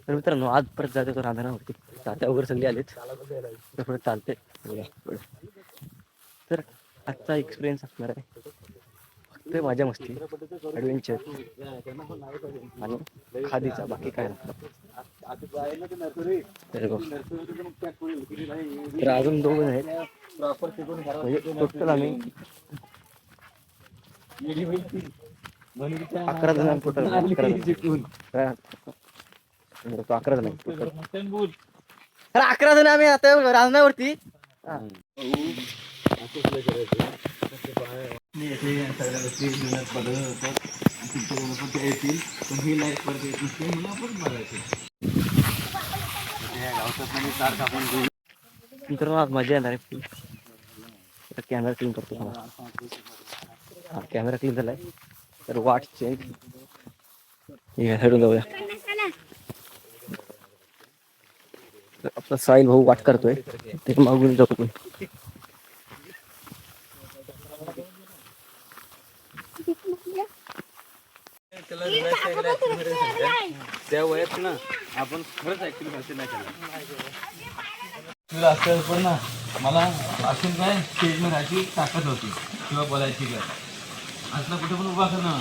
तर मित्रांनो आज परत जाते तो रांधणावरती. तात्या वगैरे सगळे आलेत, तर पुढे चालते. तर आजचा एक्सपिरियन्स असणार आहे फक्त मजा मस्ती, ॲडव्हेंचर आणि खादीचा, बाकी काय नसतं. तर अजून 2 आहेत म्हणजे टोटल आम्ही 11 जण टोटल. 11 जण टोटल. अरे 11 जण आम्ही आता रांजणावरती. सगळ्या गोष्टी जीवनात बदलत होतात. पण येतील, पण ही लाईफ परत येत नसते, मला पण बघायचं. मित्रांनो आज मजा येणार आहे. आता कॅमेरा क्लीन करतो. हा कॅमेरा क्लीन झालाय, तर वाट चेंज या साईडून जाऊया. तर आपला साहिल भाऊ वाट करतोय, ते मागून जातो पण. त्या वयात ना आपण खरंच ऍक्च्युली भाषण नाही केलं असं. पण ना मला असून काय स्टेजमध्ये राहायची ताकद होती किंवा बोलायची काय असलं कुठे पण उभा कर ना.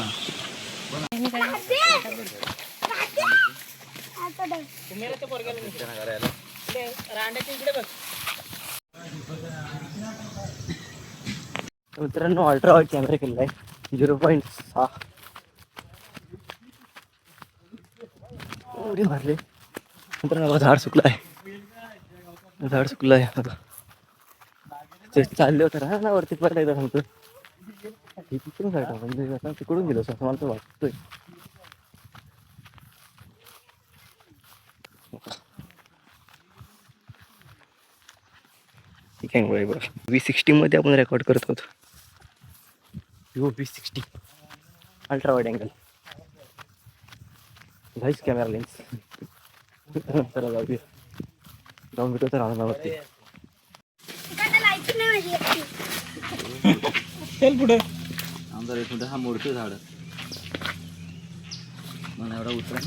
मित्रांनो अल्ट्रा वाईड कॅमेरा केलेला आहे 0.6. एवढी मारले. मित्रांनो झाड सुकलं आहे, झाड सुकलं आहे. ते चालले होते ना वरती, परत एकदा सांगतो तिकडून जायचं म्हणजे आता तिकडून गेलो असं मला तर वाटतंय. ठीक आहे बरोबर. V60 मध्ये आपण रेकॉर्ड करत होतो. Vivo V60 ultra wide angle vice camera lens. चला जाऊया, जाऊन भेटू तर राहण्यावरती. चल पुढे आमदार इथून हा मोडतो झाड मला एवढा उतरा.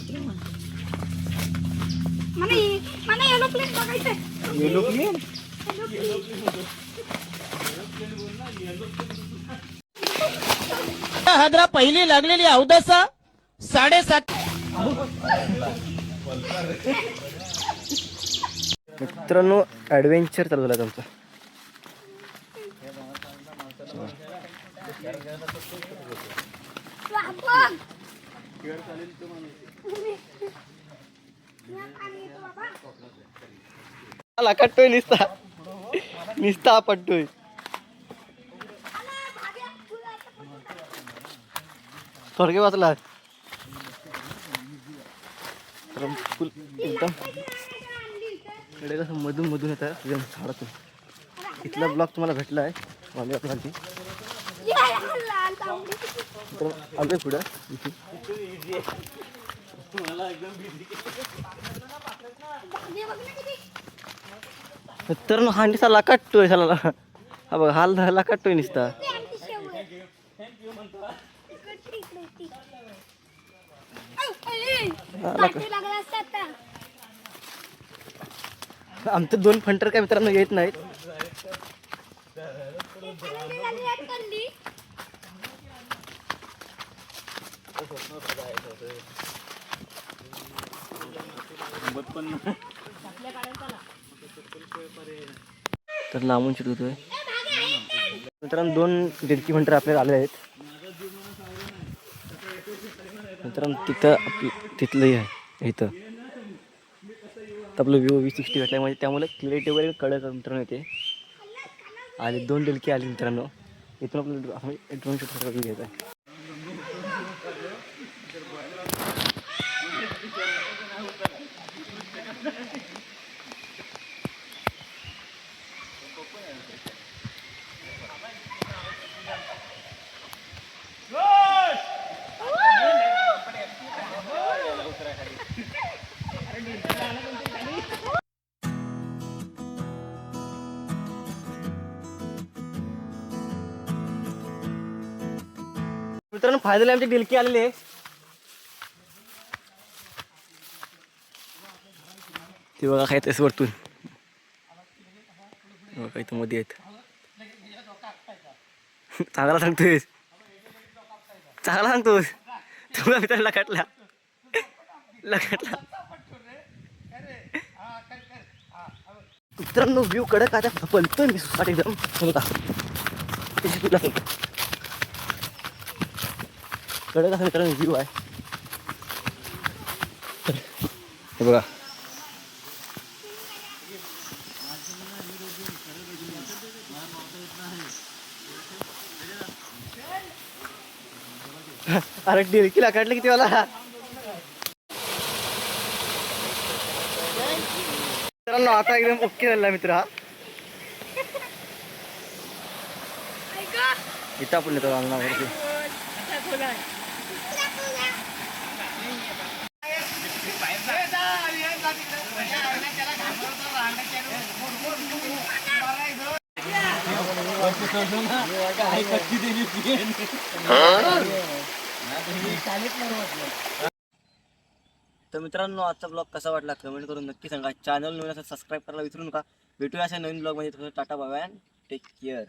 येलो प्लेन हादरा पहिली लागलेली अवदसा 7.5. मित्रांनो ॲडव्हेंचर चालू झाला तुमचा. कट्टोय निसता निसता पट्टोय. थोडके वाचला फुल एकदम कडे कसं मधून मधून येतात झाडातून. इथला ब्लॉक तुम्हाला भेटला आहे माझ्या आपल्याची. आलोय पुढं. तर हा निसा लाकाटतोय साला. हा बघ हाल लाकाटतोय निसता. आमचे 2 फंटर काय मित्रांनो येत नाहीत. तर लांबून शूट होतोय मित्रांनो. 2 डिडकी फंटर आपल्याला आले आहेत. मित्रांनो तिथं तिथलंही आहे इथं. आपलं Vivo V60 भेटलाय म्हणजे त्यामुळे क्लॅरिटी वगैरे कडक मित्रांनो येते. आले 2 डिडकी आले मित्रांनो. इथून आपलं ड्रोन शूट करून घ्यायचं आहे. मित्रांनो फायनली आमची डिलकी आलेली आहे. ते बघा काय तेच वरतून बघा इथं मध्ये आहेत. चांगला सांगतोयस, चांगला सांगतोस. तुला मित्र लखाटला लखाटला. मित्रांनो व्ह्यू कडक आता पलतोय मी सुसाट एकदम. बघा तुला कडक असा मित्रांनो व्ह्यू आहे. हे बघा अरे डिरकीला काढलं किती मला. मित्रांनो आता एकदम ओके झाला मित्र. हा इथं आपण येतो अंगणावरती. तर मित्रांनो आजचा ब्लॉग कसा वाटला कमेंट करून नक्की सांगा. चॅनल नवीन असेल सबस्क्राईब करायला विसरू नका. भेटूया अशा नवीन ब्लॉग मध्ये. Tata bye bye, take care.